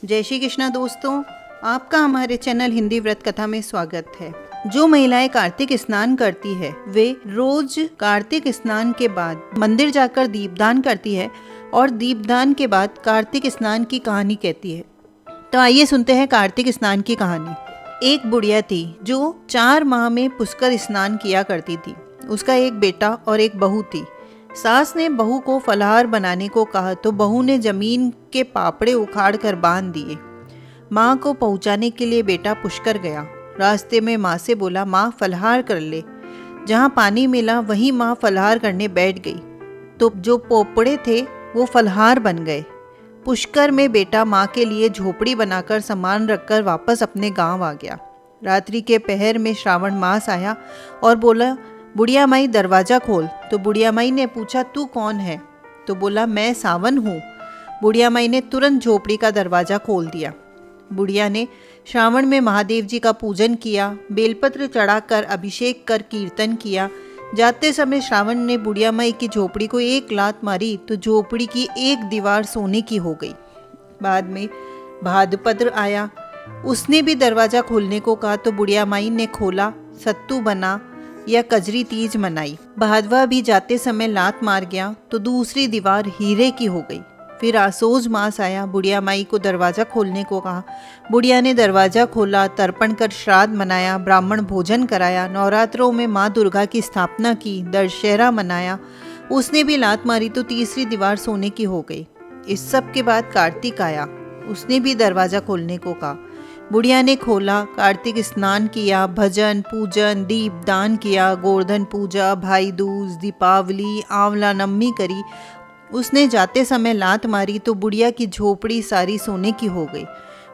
जय श्री कृष्णा दोस्तों, आपका हमारे चैनल हिंदी व्रत कथा में स्वागत है। जो महिलाएं कार्तिक स्नान करती है वे रोज कार्तिक स्नान के बाद मंदिर जाकर दीपदान करती है और दीपदान के बाद कार्तिक स्नान की कहानी कहती है। तो आइए सुनते हैं कार्तिक स्नान की कहानी। एक बुढ़िया थी जो 4 माह में पुष्कर स्नान किया करती थी। उसका एक बेटा और एक बहू थी। सास ने बहू को फलाहार बनाने को कहा तो बहू ने जमीन के पापड़े उखाड़ कर बांध दिए। माँ को पहुँचाने के लिए बेटा पुष्कर गया। रास्ते में माँ से बोला, माँ फलाहार कर ले। जहाँ पानी मिला वहीं माँ फलाहार करने बैठ गई तो जो पोपड़े थे वो फलाहार बन गए। पुष्कर में बेटा माँ के लिए झोपड़ी बनाकर सामान रखकर वापस अपने गांव आ गया। रात्रि के पहर में श्रावण मास आया और बोला, बुढ़िया माई दरवाज़ा खोल। तो बुढ़िया माई ने पूछा, तू कौन है? तो बोला, मैं सावन हूँ। बुढ़िया माई ने तुरंत झोपड़ी का दरवाज़ा खोल दिया। बुढ़िया ने श्रावण में महादेव जी का पूजन किया, बेलपत्र चढ़ाकर अभिषेक कर कीर्तन किया। जाते समय श्रावण ने बुढ़िया माई की झोपड़ी को एक लात मारी तो झोपड़ी की एक दीवार सोने की हो गई। बाद में भाद्रपद आया, उसने भी दरवाज़ा खोलने को कहा तो बुढ़िया माई ने खोला। सत्तू बना या कजरी तीज मनाई। भादवा भी जाते समय लात मार गया तो दूसरी दीवार हीरे की हो गई। फिर आसोज मास आया, बुढ़िया माई को दरवाज़ा खोलने को कहा। बुढ़िया ने दरवाज़ा खोला, तर्पण कर श्राद्ध मनाया, ब्राह्मण भोजन कराया। नवरात्रों में माँ दुर्गा की स्थापना की, दशहरा मनाया। उसने भी लात मारी तो तीसरी दीवार सोने की हो गई। इस सब के बाद कार्तिक आया, उसने भी दरवाज़ा खोलने को कहा। बुढ़िया ने खोला, कार्तिक स्नान किया, भजन पूजन दीप दान किया, गोवर्धन पूजा, भाई दूज, दीपावली, आंवला नवमी करी। उसने जाते समय लात मारी तो बुढ़िया की झोपड़ी सारी सोने की हो गई।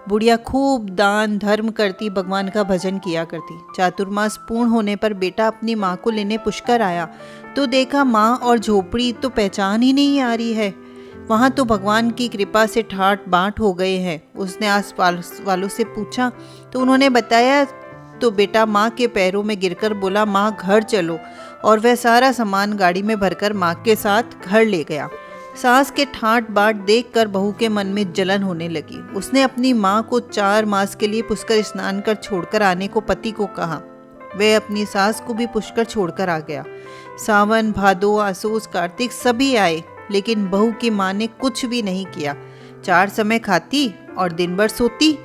बुढ़िया खूब दान धर्म करती, भगवान का भजन किया करती। चातुर्मास पूर्ण होने पर बेटा अपनी माँ को लेने पुष्कर आया तो देखा माँ और झोपड़ी तो पहचान ही नहीं आ रही है। वहाँ तो भगवान की कृपा से ठाट बाट हो गए हैं। उसने आस पास वालों से पूछा तो उन्होंने बताया तो बेटा माँ के पैरों में गिरकर बोला, माँ घर चलो, और वह सारा सामान गाड़ी में भरकर माँ के साथ घर ले गया। सास के ठाट बाट देखकर बहू के मन में जलन होने लगी। उसने अपनी माँ को 4 मास के लिए पुष्कर स्नान कर छोड़कर आने को पति को कहा। वह अपनी सास को भी पुष्कर छोड़कर आ गया। सावन, भादो, आसोस, कार्तिक सभी आए लेकिन बहू की माँ ने कुछ भी नहीं किया। 4 समय खाती और दिन भर सोती।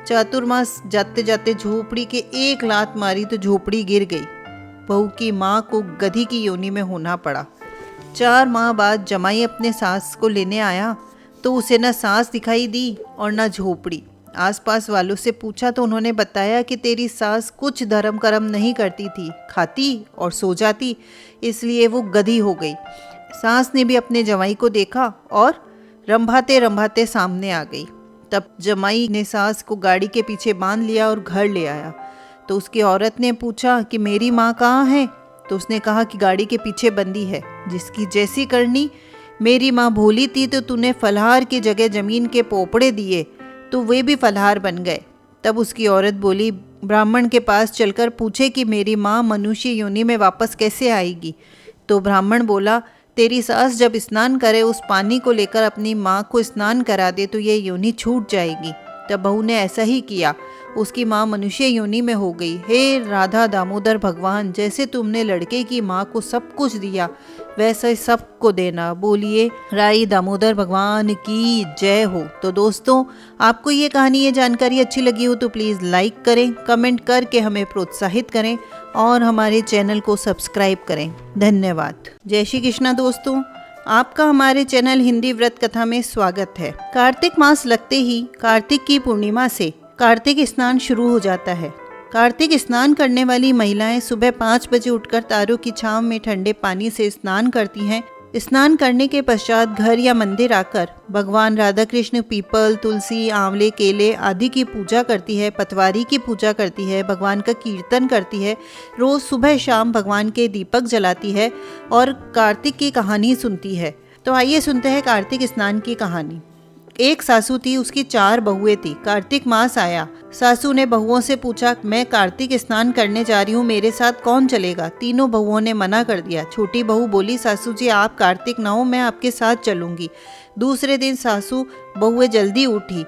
चातुर्मास जाते जाते झोपड़ी के एक लात मारी तो झोपड़ी गिर गई। बहू की माँ को गधी की योनि में होना पड़ा। 4 माह बाद जमाई अपने सास को लेने आया तो उसे न सास दिखाई दी और न झोपड़ी। आसपास वालों से पूछा तो उन्होंने बताया कि तेरी सास कुछ धर्म कर्म नहीं करती थी, खाती और सो जाती, इसलिए वो गधी हो गई। सास ने भी अपने जमाई को देखा और रंभाते रंभाते सामने आ गई। तब जमाई ने सास को गाड़ी के पीछे बांध लिया और घर ले आया। तो उसकी औरत ने पूछा कि मेरी माँ कहाँ है? तो उसने कहा कि गाड़ी के पीछे बंदी है। जिसकी जैसी करनी, मेरी माँ भोली थी तो तूने फलाहार की जगह जमीन के पोपड़े दिए तो वे भी फलाहार बन गए। तब उसकी औरत बोली, ब्राह्मण के पास चलकर पूछे कि मेरी माँ मनुष्य योनि में वापस कैसे आएगी। तो ब्राह्मण बोला, तेरी सास जब स्नान करे उस पानी को लेकर अपनी माँ को स्नान करा दे तो ये योनि छूट जाएगी। तब बहू ने ऐसा ही किया, उसकी माँ मनुष्य योनि में हो गई। हे राधा दामोदर भगवान, जैसे तुमने लड़के की माँ को सब कुछ दिया वैसे सबको देना। बोलिए राई दामोदर भगवान की जय हो। तो दोस्तों, आपको ये कहानी, ये जानकारी अच्छी लगी हो तो प्लीज़ लाइक करें, कमेंट करके हमें प्रोत्साहित करें और हमारे चैनल को सब्सक्राइब करें। धन्यवाद। जय श्री कृष्णा दोस्तों, आपका हमारे चैनल हिंदी व्रत कथा में स्वागत है। कार्तिक मास लगते ही कार्तिक की पूर्णिमा से कार्तिक स्नान शुरू हो जाता है। कार्तिक स्नान करने वाली महिलाएं सुबह 5 बजे उठकर तारों की छांव में ठंडे पानी से स्नान करती हैं। स्नान करने के पश्चात घर या मंदिर आकर भगवान राधा कृष्ण, पीपल, तुलसी, आंवले, केले आदि की पूजा करती है, पतवारी की पूजा करती है, भगवान का कीर्तन करती है। रोज सुबह शाम भगवान के दीपक जलाती है और कार्तिक की कहानी सुनती है। तो आइए सुनते हैं कार्तिक स्नान की कहानी। एक सासू थी, उसकी 4 बहुएं थी। कार्तिक मास आया, सासू ने बहुओं से पूछा, मैं कार्तिक स्नान करने जा रही हूँ, मेरे साथ कौन चलेगा? तीनों बहुओं ने मना कर दिया। छोटी बहू बोली, सासू जी आप कार्तिक ना हो, मैं आपके साथ चलूंगी। दूसरे दिन सासू बहुएं जल्दी उठी,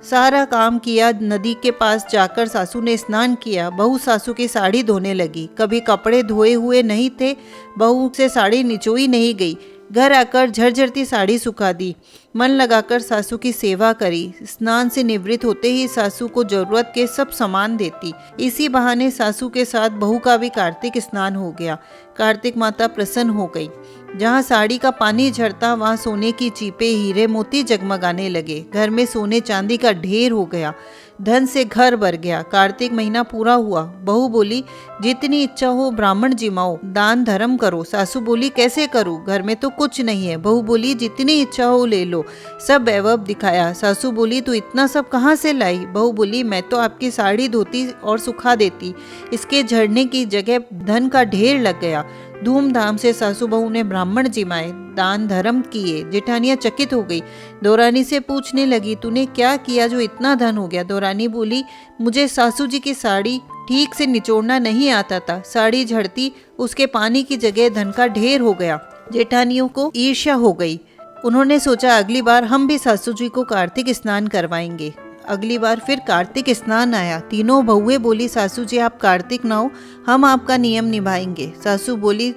सारा काम किया, नदी के पास जाकर सासू ने स्नान किया। बहू सासू की साड़ी धोने लगी। कभी कपड़े धोए हुए नहीं थे, बहू से साड़ी निचोई नहीं गई। घर आकर झरझरती साड़ी सुखा दी। मन लगाकर सासू की सेवा करी। स्नान से निवृत्त होते ही सासू को जरूरत के सब सामान देती। इसी बहाने सासू के साथ बहू का भी कार्तिक स्नान हो गया। कार्तिक माता प्रसन्न हो गई। जहाँ साड़ी का पानी झरता वहाँ सोने की चीपे, हीरे मोती जगमगाने लगे। घर में सोने चांदी का ढेर हो गया। धन से घर भर गया। कार्तिक महीना पूरा हुआ। बहू बोली, जितनी इच्छा हो ब्राह्मण जिमाओ, दान धर्म करो। सासू बोली, कैसे करूं, घर में तो कुछ नहीं है। बहू बोली, जितनी इच्छा हो ले लो। सब वैभव दिखाया। सासू बोली, तू इतना सब कहाँ से लाई? बहू बोली, मैं तो आपकी साड़ी धोती और सुखा देती, इसके झड़ने की जगह धन का ढेर लग गया। धूमधाम से सासू बहू ने ब्राह्मण जिमाए, दान धर्म किए। जेठानियां चकित हो गई। दौरानी से पूछने लगी, तूने क्या किया जो इतना धन हो गया? दौरानी बोली, मुझे सासू जी की साड़ी ठीक से निचोड़ना नहीं आता था। साड़ी झड़ती, उसके पानी की जगह धन का ढेर हो गया। जेठानियों को ईर्ष्या हो गई। उन्होंने सोचा, अगली बार हम भी सासू जी को कार्तिक स्नान करवाएंगे। अगली बार फिर कार्तिक स्नान आया। तीनों बहुएं बोली, सासू जी आप कार्तिक नहाओ, हम आपका नियम निभाएंगे। सासू बोली,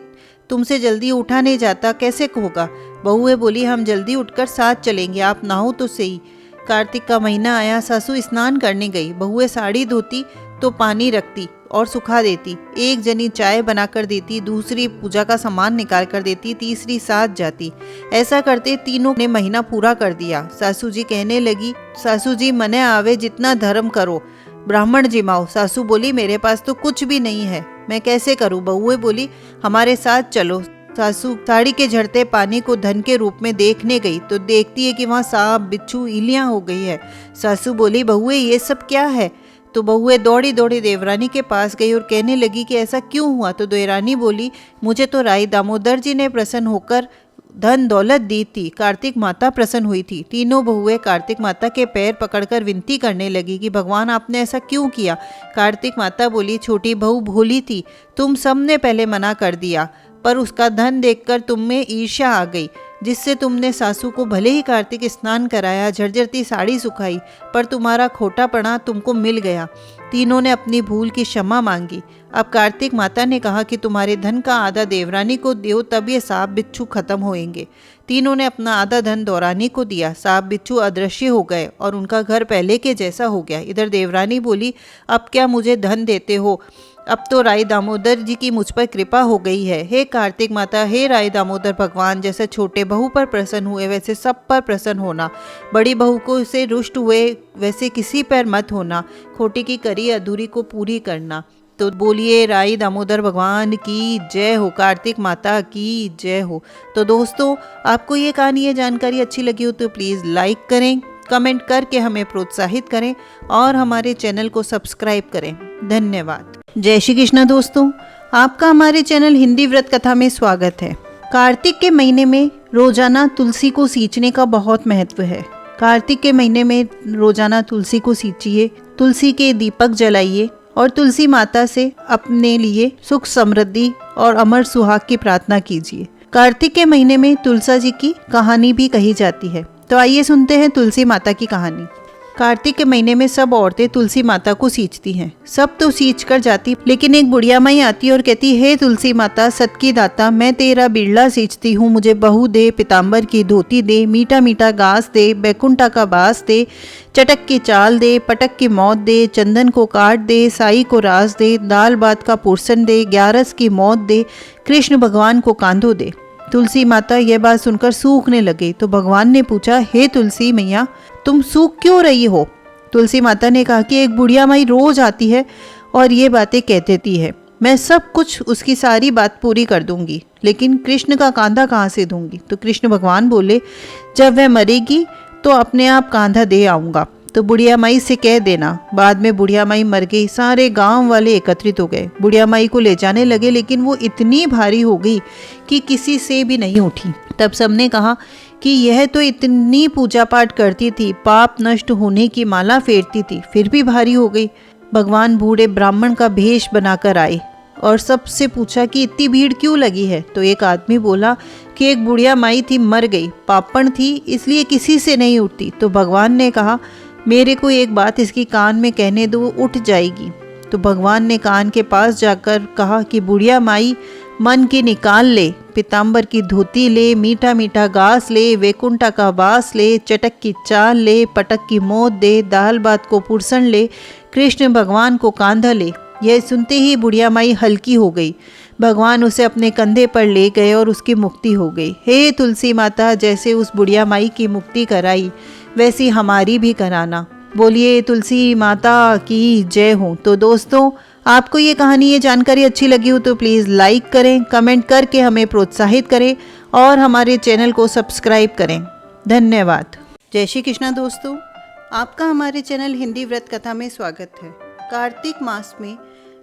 तुमसे जल्दी उठा नहीं जाता, कैसे होगा? बहुएं बोली, हम जल्दी उठकर साथ चलेंगे, आप नहाओ तो सही। कार्तिक का महीना आया। सासू स्नान करने गई। बहुएं साड़ी धोती तो पानी रखती और सुखा देती। एक जनी चाय बनाकर देती, दूसरी पूजा का सामान निकाल कर देती, तीसरी साथ जाती। ऐसा करते तीनों ने महीना पूरा कर दिया। सासू जी कहने लगी, सासू जी मने आवे जितना धर्म करो, ब्राह्मण जिमाओ। सासू बोली, मेरे पास तो कुछ भी नहीं है, मैं कैसे करूं? बहुएं बोली, हमारे साथ चलो। सासू साड़ी के झड़ते पानी को धन के रूप में देखने गई तो देखती है कि वहाँ सांप, बिच्छू, इलियां हो गई है। सासू बोली, बहुएं ये सब क्या है? तो बहुएं दौड़ी दौड़ी देवरानी के पास गई और कहने लगी कि ऐसा क्यों हुआ? तो देवरानी बोली, मुझे तो राई दामोदर जी ने प्रसन्न होकर धन दौलत दी थी, कार्तिक माता प्रसन्न हुई थी। तीनों बहुएं कार्तिक माता के पैर पकड़कर विनती करने लगी कि भगवान आपने ऐसा क्यों किया? कार्तिक माता बोली, छोटी बहू भोली थी, तुम सबने पहले मना कर दिया, पर उसका धन देखकर तुम में ईर्ष्या आ गई, जिससे तुमने सासू को भले ही कार्तिक स्नान कराया, झरझरती साड़ी सुखाई, पर तुम्हारा खोटापना तुमको मिल गया। तीनों ने अपनी भूल की क्षमा मांगी। अब कार्तिक माता ने कहा कि तुम्हारे धन का आधा देवरानी को दो, तब ये सांप बिच्छू खत्म होएंगे। तीनों ने अपना आधा धन दौरानी को दिया। सांप बिच्छू अदृश्य हो गए और उनका घर पहले के जैसा हो गया। इधर देवरानी बोली, अब क्या मुझे धन देते हो? अब तो राई दामोदर जी की मुझ पर कृपा हो गई है। हे कार्तिक माता, हे राई दामोदर भगवान, जैसे छोटे बहू पर प्रसन्न हुए वैसे सब पर प्रसन्न होना। बड़ी बहू को से रुष्ट हुए वैसे किसी पर मत होना। खोटी की करी अधूरी को पूरी करना। तो बोलिए, राई दामोदर भगवान की जय हो, कार्तिक माता की जय हो। तो दोस्तों, आपको ये कहानी, ये जानकारी अच्छी लगी हो तो प्लीज़ लाइक करें, कमेंट करके हमें प्रोत्साहित करें और हमारे चैनल को सब्सक्राइब करें। धन्यवाद। जय श्री कृष्ण दोस्तों, आपका हमारे चैनल हिंदी व्रत कथा में स्वागत है। कार्तिक के महीने में रोजाना तुलसी को सींचने का बहुत महत्व है। कार्तिक के महीने में रोजाना तुलसी को सींचिए, तुलसी के दीपक जलाइए और तुलसी माता से अपने लिए सुख, समृद्धि और अमर सुहाग की प्रार्थना कीजिए। कार्तिक के महीने में तुलसा जी की कहानी भी कही जाती है। तो आइए सुनते हैं तुलसी माता की कहानी। कार्तिक के महीने में सब औरतें तुलसी माता को सींचती हैं। सब तो सींच कर जाती, लेकिन एक बुढ़िया माई आती और कहती, हे तुलसी माता, सत की दाता, मैं तेरा बिरला सींचती हूँ, मुझे बहू दे, पीताम्बर की धोती दे, मीठा मीठा घास दे, बैकुंठा का बास दे, चटक की चाल दे, पटक की मौत दे, चंदन को काट दे, साई को रास दे, दाल भात का पुरसन दे, ग्यारस की मौत दे, कृष्ण भगवान को कांधो दे। तुलसी माता यह बात सुनकर सूखने लगे। तो भगवान ने पूछा, हे तुलसी मैया, तुम सूख क्यों रही हो? तुलसी माता ने कहा कि एक बुढ़िया माई रोज आती है और ये बातें कह देती है, मैं सब कुछ उसकी सारी बात पूरी कर दूंगी, लेकिन कृष्ण का कांधा कहाँ से दूंगी? तो कृष्ण भगवान बोले, जब वह मरेगी तो अपने आप कांधा दे आऊँगा, तो बुढ़िया माई से कह देना। बाद में बुढ़िया माई मर गई। सारे गांव वाले एकत्रित हो गए, बुढ़िया माई को ले जाने लगे, लेकिन वो इतनी भारी हो गई कि किसी से भी नहीं उठी। तब सबने कहा कि यह तो इतनी पूजा पाठ करती थी, पाप नष्ट होने की माला फेरती थी, फिर भी भारी हो गई। भगवान बूढ़े ब्राह्मण का भेष बनाकर आए और सबसे पूछा कि इतनी भीड़ क्यों लगी है? तो एक आदमी बोला कि एक बुढ़िया माई थी, मर गई, पापण थी, इसलिए किसी से नहीं उठती। तो भगवान ने कहा, मेरे को एक बात इसकी कान में कहने दो, उठ जाएगी। तो भगवान ने कान के पास जाकर कहा कि बुढ़िया माई, मन की निकाल ले, पीताम्बर की धोती ले, मीठा मीठा घास ले, वैकुंठा का बास ले, चटक की चाल ले, पटक की मौत दे, दाल भात को पुरसन ले, कृष्ण भगवान को कांधा ले। यह सुनते ही बुढ़िया माई हल्की हो गई। भगवान उसे अपने कंधे पर ले गए और उसकी मुक्ति हो गई। हे तुलसी माता, जैसे उस बुढ़िया माई की मुक्ति कराई वैसी हमारी भी कराना। बोलिए तुलसी माता की जय हो। तो दोस्तों, आपको ये कहानी, ये जानकारी अच्छी लगी हो तो प्लीज़ लाइक करें, कमेंट करके हमें प्रोत्साहित करें और हमारे चैनल को सब्सक्राइब करें। धन्यवाद। जय श्री कृष्णा दोस्तों, आपका हमारे चैनल हिंदी व्रत कथा में स्वागत है। कार्तिक मास में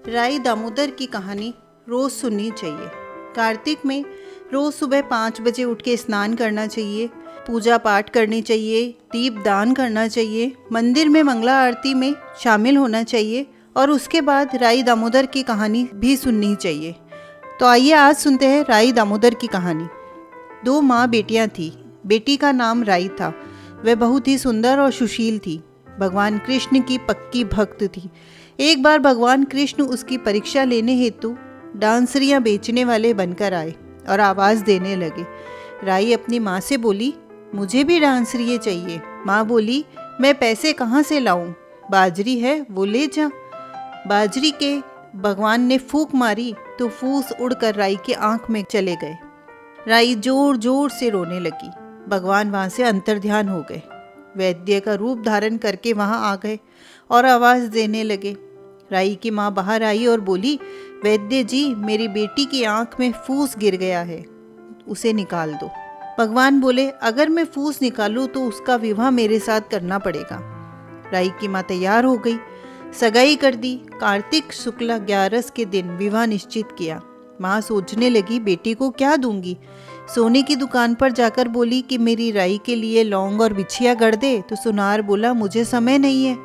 राई दामोदर की कहानी रोज़ सुननी चाहिए। कार्तिक में रोज़ सुबह 5 बजे उठ के स्नान करना चाहिए, पूजा पाठ करनी चाहिए, दीप दान करना चाहिए, मंदिर में मंगला आरती में शामिल होना चाहिए और उसके बाद राई दामोदर की कहानी भी सुननी चाहिए। तो आइए आज सुनते हैं राई दामोदर की कहानी। 2 माँ बेटियाँ थीं। बेटी का नाम राई था। वह बहुत ही सुंदर और सुशील थी। भगवान कृष्ण की पक्की भक्त थी। एक बार भगवान कृष्ण उसकी परीक्षा लेने हेतु डांसरियाँ बेचने वाले बनकर आए और आवाज़ देने लगे। राई अपनी माँ से बोली, मुझे भी डांसरिये चाहिए। माँ बोली, मैं पैसे कहाँ से लाऊं? बाजरी है, वो ले जा। बाजरी के भगवान ने फूंक मारी तो फूस उड़कर राई की आंख में चले गए। राई जोर जोर से रोने लगी। भगवान वहाँ से अंतर्ध्यान हो गए। वैद्य का रूप धारण करके वहाँ आ गए और आवाज़ देने लगे। राई की माँ बाहर आई और बोली, वैद्य जी, मेरी बेटी की आंख में फूस गिर गया है, उसे निकाल दो। भगवान बोले, अगर मैं फूस निकालूं तो उसका विवाह मेरे साथ करना पड़ेगा। राई की माँ तैयार हो गई, सगाई कर दी। कार्तिक शुक्ला 11 के दिन विवाह निश्चित किया। माँ सोचने लगी, बेटी को क्या दूंगी। सोने की दुकान पर जाकर बोली कि मेरी राई के लिए लौंग और बिछिया गढ़ दे। तो सुनार बोला, मुझे समय नहीं है,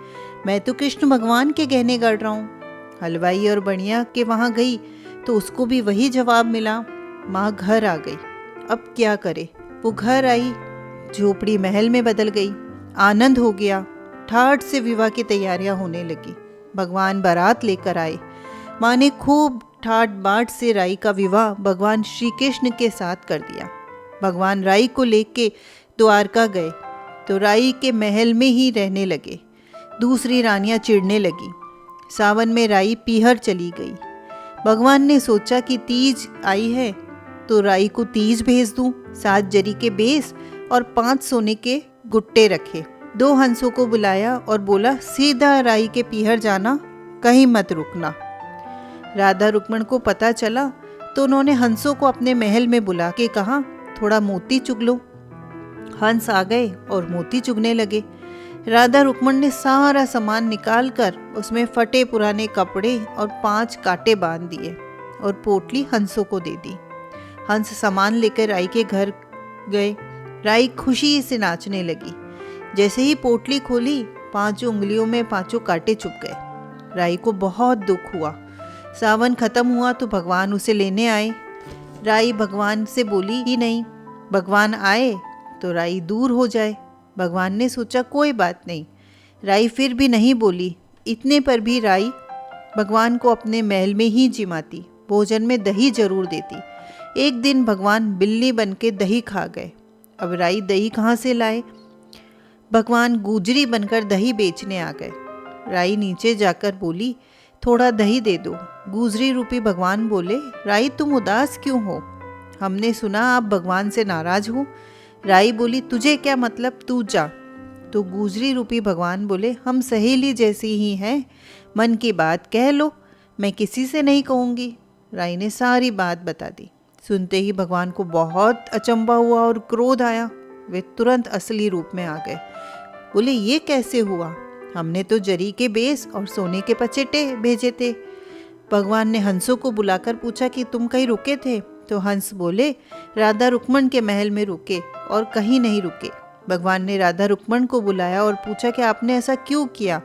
मैं तो कृष्ण भगवान के गहने गढ़ रहा हूँ। हलवाई और बनिया के वहाँ गई तो उसको भी वही जवाब मिला। माँ घर आ गई। अब क्या करे। वो घर आई, झोपड़ी महल में बदल गई। आनंद हो गया। ठाठ से विवाह की तैयारियां होने लगी। भगवान बारात लेकर आए। माँ ने खूब ठाट बाट से राई का विवाह भगवान श्री कृष्ण के साथ कर दिया। भगवान राई को लेके द्वारका गए तो राई के महल में ही रहने लगे। दूसरी रानियां चिढ़ने लगी। सावन में राई पीहर चली गई। भगवान ने सोचा कि तीज आई है तो राई को तीज भेज दूं। 7 जरी के बेस और 5 सोने के गुट्टे रखे। 2 हंसों को बुलाया और बोला, सीधा राई के पीहर जाना, कहीं मत रुकना। राधा रुक्मण को पता चला तो उन्होंने हंसों को अपने महल में बुला के कहा, थोड़ा मोती चुग लो। हंस आ गए और मोती चुगने लगे। राधा रुक्मण ने सारा सामान निकाल कर उसमें फटे पुराने कपड़े और 5 कांटे बांध दिए और पोटली हंसों को दे दी। हंस सामान लेकर राई के घर गए। राई खुशी से नाचने लगी। जैसे ही पोटली खोली, 5 उंगलियों में 5 कांटे चुभ गए। राई को बहुत दुख हुआ। सावन खत्म हुआ तो भगवान उसे लेने आए। राई भगवान से बोली ही नहीं, भगवान आए तो राई दूर हो जाए। भगवान ने सोचा कोई बात नहीं। राई फिर भी नहीं बोली। इतने पर भी राई भगवान को अपने महल में ही जिमाती, भोजन में दही जरूर देती। एक दिन भगवान बिल्ली बन के दही खा गए। अब राई दही कहाँ से लाए। भगवान गुजरी बनकर दही बेचने आ गए। राई नीचे जाकर बोली, थोड़ा दही दे दो। गुजरी रूपी भगवान बोले, राई तुम उदास क्यों हो? हमने सुना आप भगवान से नाराज हो। राई बोली, तुझे क्या मतलब, तू जा। तो गुजरी रूपी भगवान बोले, हम सहेली जैसी ही हैं, मन की बात कह लो, मैं किसी से नहीं कहूँगी। राई ने सारी बात बता दी। सुनते ही भगवान को बहुत अचंभा हुआ और क्रोध आया। वे तुरंत असली रूप में आ गए। बोले, ये कैसे हुआ? हमने तो जरी के बेस और सोने के पचेटे भेजे थे। भगवान ने हंसों को बुलाकर पूछा कि तुम कहीं रुके थे? तो हंस बोले, राधा रुक्मण के महल में रुके और कहीं नहीं रुके। भगवान ने राधा रुक्मण को बुलाया और पूछा कि आपने ऐसा क्यों किया?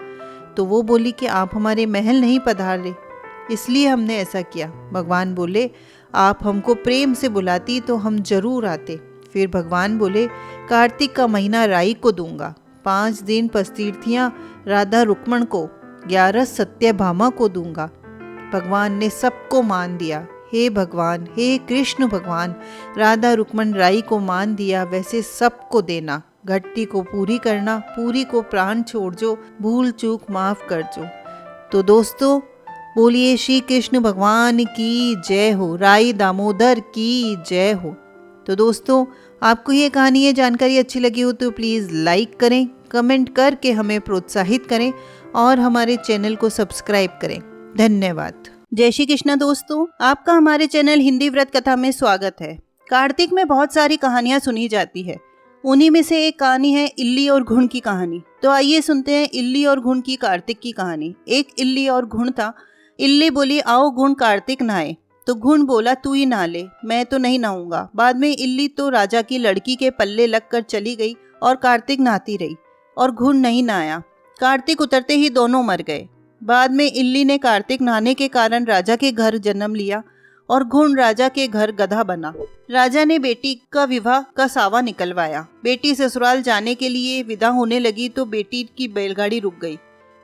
तो वो बोली कि आप हमारे महल नहीं पधारे, इसलिए हमने ऐसा किया। भगवान बोले, आप हमको प्रेम से बुलाती तो हम जरूर आते। फिर भगवान बोले, कार्तिक का महीना राई को दूंगा, 5 दिन पस्तीर्थियां राधा रुक्मण को, 11 सत्यभामा को दूंगा। भगवान ने सबको मान दिया। हे भगवान, हे कृष्ण भगवान, राधा रुक्मण राई को मान दिया, वैसे सबको देना। घटती को पूरी करना, पूरी को प्राण छोड़ जो, भूल चूक माफ कर जो। तो दोस्तों, बोलिए श्री कृष्ण भगवान की जय हो, राई दामोदर की जय हो। तो दोस्तों, आपको ये कहानी, ये जानकारी अच्छी लगी हो तो प्लीज़ लाइक करें, कमेंट करके हमें प्रोत्साहित करें और हमारे चैनल को सब्सक्राइब करें। धन्यवाद। जय श्री कृष्ण दोस्तों, आपका हमारे चैनल हिंदी व्रत कथा में स्वागत है। कार्तिक में बहुत सारी कहानियाँ सुनी जाती है। उन्हीं में से एक कहानी है इल्ली और घुन की कहानी। तो आइए सुनते हैं इल्ली और घुन की कार्तिक की कहानी। एक इल्ली और घुन था। इल्ली बोली, आओ घुन, कार्तिक नहाए। तो घुन बोला, तू ही नहा ले, मैं तो नहीं नहाऊंगा। बाद में इल्ली तो राजा की लड़की के पल्ले लगकर चली गई और कार्तिक नहाती रही और घुन नहीं नहाया। कार्तिक उतरते ही दोनों मर गए। बाद में इल्ली ने कार्तिक नहाने के कारण राजा के घर जन्म लिया और घुन राजा के घर गधा बना। राजा ने बेटी का विवाह का सावा निकलवाया। बेटी ससुराल जाने के लिए विदा होने लगी तो बेटी की बैलगाड़ी रुक गई।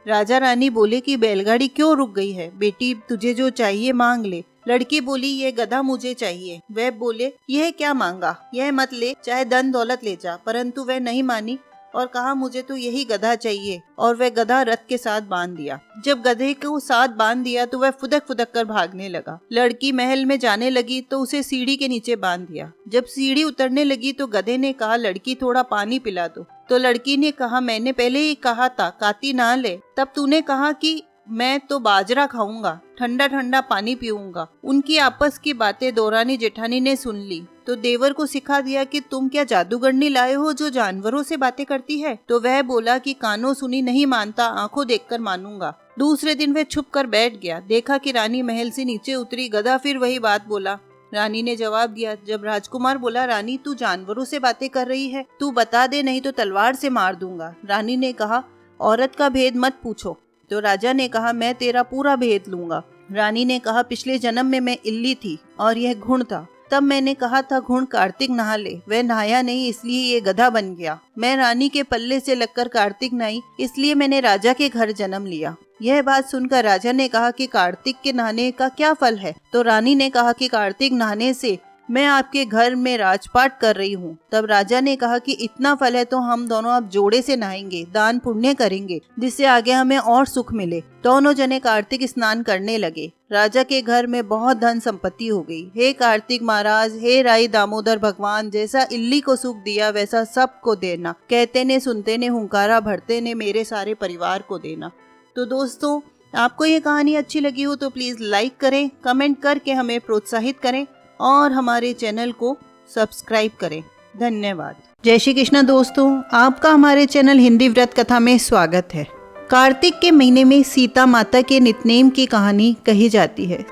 राजा रानी बोले कि बैलगाड़ी क्यों रुक गई है? बेटी, तुझे जो चाहिए मांग ले। लड़की बोली, ये गधा मुझे चाहिए। वह बोले, यह क्या मांगा? यह मत ले, चाहे धन दौलत ले जा। परंतु वह नहीं मानी और कहा, मुझे तो यही गधा चाहिए। और वह गधा रथ के साथ बांध दिया। जब गधे को साथ बांध दिया तो वह फुदक फुदक कर भागने लगा। लड़की महल में जाने लगी तो उसे सीढ़ी के नीचे बांध दिया। जब सीढ़ी उतरने लगी तो गधे ने कहा, लड़की थोड़ा पानी पिला दो। तो लड़की ने कहा, मैंने पहले ही कहा था काती ना ले, तब तूने कहा कि मैं तो बाजरा खाऊंगा, ठंडा ठंडा पानी पीऊंगा। उनकी आपस की बातें दौरानी जेठानी ने सुन ली तो देवर को सिखा दिया कि तुम क्या जादूगरनी लाए हो जो जानवरों से बातें करती है? तो वह बोला कि कानों सुनी नहीं मानता, आंखों देखकर मानूंगा। दूसरे दिन वह छुप कर बैठ गया। देखा कि रानी महल से नीचे उतरी। गधा फिर वही बात बोला। रानी ने जवाब दिया। जब राजकुमार बोला, रानी तू जानवरों से बातें कर रही है, तू बता दे, नहीं तो तलवार से मार दूंगा। रानी ने कहा, औरत का भेद मत पूछो। तो राजा ने कहा, मैं तेरा पूरा भेद लूंगा। रानी ने कहा, पिछले जन्म में मैं इल्ली थी और यह घुन था। तब मैंने कहा था घुन कार्तिक नहा ले, वह नहाया नहीं, इसलिए ये गधा बन गया। मैं रानी के पल्ले से लगकर कार्तिक नहाई, इसलिए मैंने राजा के घर जन्म लिया। यह बात सुनकर राजा ने कहा कि कार्तिक के नहाने का क्या फल है? तो रानी ने कहा कि कार्तिक नहाने से मैं आपके घर में राजपाट कर रही हूँ। तब राजा ने कहा कि इतना फल है तो हम दोनों अब जोड़े से नहाएंगे, दान पुण्य करेंगे, जिससे आगे हमें और सुख मिले। दोनों जने कार्तिक स्नान करने लगे। राजा के घर में बहुत धन संपत्ति हो गई। हे कार्तिक महाराज, हे राई दामोदर भगवान, जैसा इल्ली को सुख दिया वैसा सबको देना। कहते ने सुनते ने हुंकारा भरते ने मेरे सारे परिवार को देना। तो दोस्तों, आपको ये कहानी अच्छी लगी हो तो प्लीज लाइक करें, कमेंट करके हमें प्रोत्साहित करें और हमारे चैनल को सब्सक्राइब करें। धन्यवाद। जय श्री कृष्ण दोस्तों, आपका हमारे चैनल हिंदी व्रत कथा में स्वागत है। कार्तिक के महीने में सीता माता के नितनेम की कहानी कही जाती है।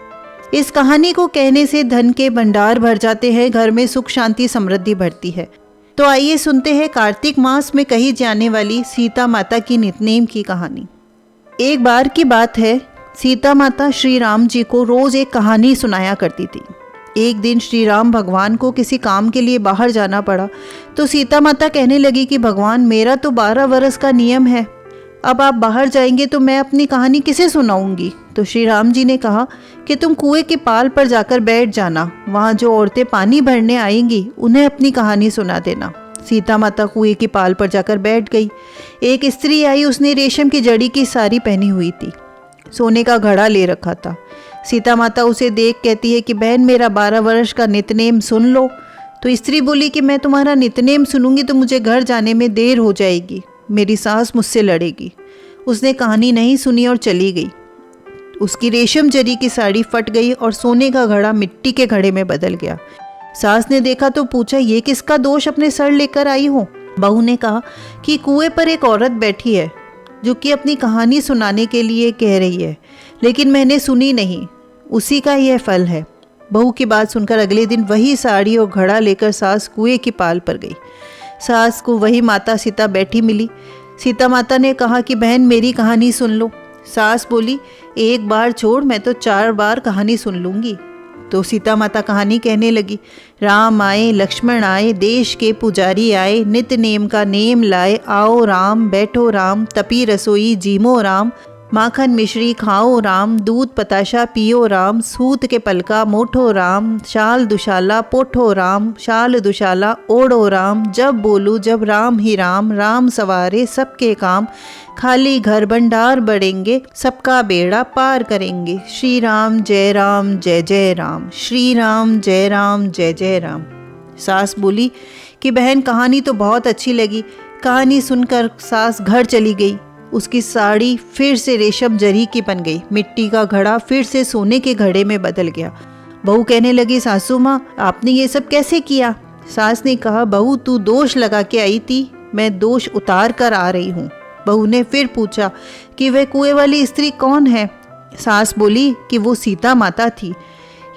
इस कहानी को कहने से धन के भंडार भर जाते हैं, घर में सुख शांति समृद्धि बढ़ती है। तो आइए सुनते हैं कार्तिक मास में कही जाने वाली सीता माता की नितनेम की कहानी। एक बार की बात है, सीता माता श्री राम जी को रोज एक कहानी सुनाया करती थी। एक दिन श्री राम भगवान को किसी काम के लिए बाहर जाना पड़ा तो सीता माता कहने लगी कि भगवान, मेरा तो 12 वर्ष का नियम है, अब आप बाहर जाएंगे तो मैं अपनी कहानी किसे सुनाऊंगी? तो श्री राम जी ने कहा कि तुम कुएं के पाल पर जाकर बैठ जाना, वहाँ जो औरतें पानी भरने आएंगी उन्हें अपनी कहानी सुना देना। सीता माता कुएं के पाल पर जाकर बैठ गई। एक स्त्री आई, उसने रेशम की जड़ी की साड़ी पहनी हुई थी, सोने का घड़ा ले रखा था। सीता माता उसे देख कहती है कि बहन, मेरा 12 वर्ष का नितनेम सुन लो। तो स्त्री बोली कि मैं तुम्हारा नितनेम सुनूंगी तो मुझे घर जाने में देर हो जाएगी, मेरी सास मुझसे लड़ेगी। उसने कहानी नहीं सुनी और चली गई। उसकी रेशम जरी की साड़ी फट गई और सोने का घड़ा मिट्टी के घड़े में बदल गया। सास ने देखा तो पूछा, ये किसका दोष अपने सर लेकर आई हो? बहू ने कहा कि कुएं पर एक औरत बैठी है जो कि अपनी कहानी सुनाने के लिए कह रही है, लेकिन मैंने सुनी नहीं, उसी का यह फल है। बहू की बात सुनकर अगले दिन वही साड़ी और घड़ा लेकर सास कुएं की पाल पर गई। सास को वही माता सीता बैठी मिली। सीता माता ने कहा कि बहन, मेरी कहानी सुन लो। सास बोली, एक बार छोड़, मैं तो 4 बार कहानी सुन लूंगी। तो सीता माता कहानी कहने लगी, राम आए लक्ष्मण आए देश के पुजारी आए, नित नेम का नेम लाए, आओ राम बैठो राम, तपी रसोई जीमो राम, माखन मिश्री खाओ राम, दूध पताशा पियो राम, सूत के पलका मोठो राम, शाल दुशाला पोठो राम, शाल दुशाला ओढ़ो राम, जब बोलूँ जब राम ही राम, राम सवारे सबके काम, खाली घर भंडार बढ़ेंगे, सबका बेड़ा पार करेंगे, श्री राम जय जय राम, श्री राम जय जय राम। सास बोली कि बहन कहानी तो बहुत अच्छी लगी। कहानी सुनकर सास घर चली गई। उसकी साड़ी फिर से रेशम जरी की बन गई, मिट्टी का घड़ा फिर से सोने के घड़े में बदल गया। बहू कहने लगी, सासू माँ आपने ये सब कैसे किया? सास ने कहा, बहू तू दोष लगा के आई थी, मैं दोष उतार कर आ रही हूँ। बहू ने फिर पूछा कि वह कुएं वाली स्त्री कौन है? सास बोली कि वो सीता माता थी।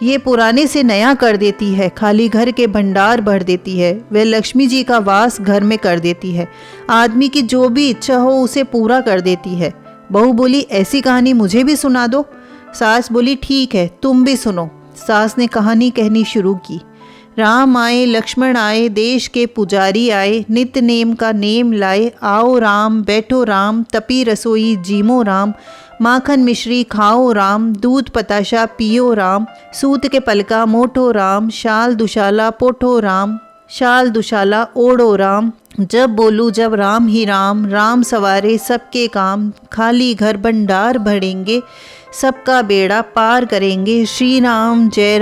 ये पुराने से नया कर देती है, खाली घर के भंडार भर देती है, वह लक्ष्मी जी का वास घर में कर देती है, आदमी की जो भी इच्छा हो उसे पूरा कर देती है। बहू बोली, ऐसी कहानी मुझे भी सुना दो। सास बोली, ठीक है तुम भी सुनो। सास ने कहानी कहनी शुरू की। राम आए लक्ष्मण आए देश के पुजारी आए, नित नेम का नेम लाए, आओ राम बैठो राम, तपी रसोई जीमो राम, माखन मिश्री खाओ राम, दूध पताशा पियो राम, सूत के पलका मोठो राम, शाल दुशाला पोठो राम, शाल दुशाला ओढ़ो राम, जब बोलूँ जब राम ही राम, राम सवारे सबके काम, खाली घर भंडार भरेंगे, सबका बेड़ा पार करेंगे, श्री राम जय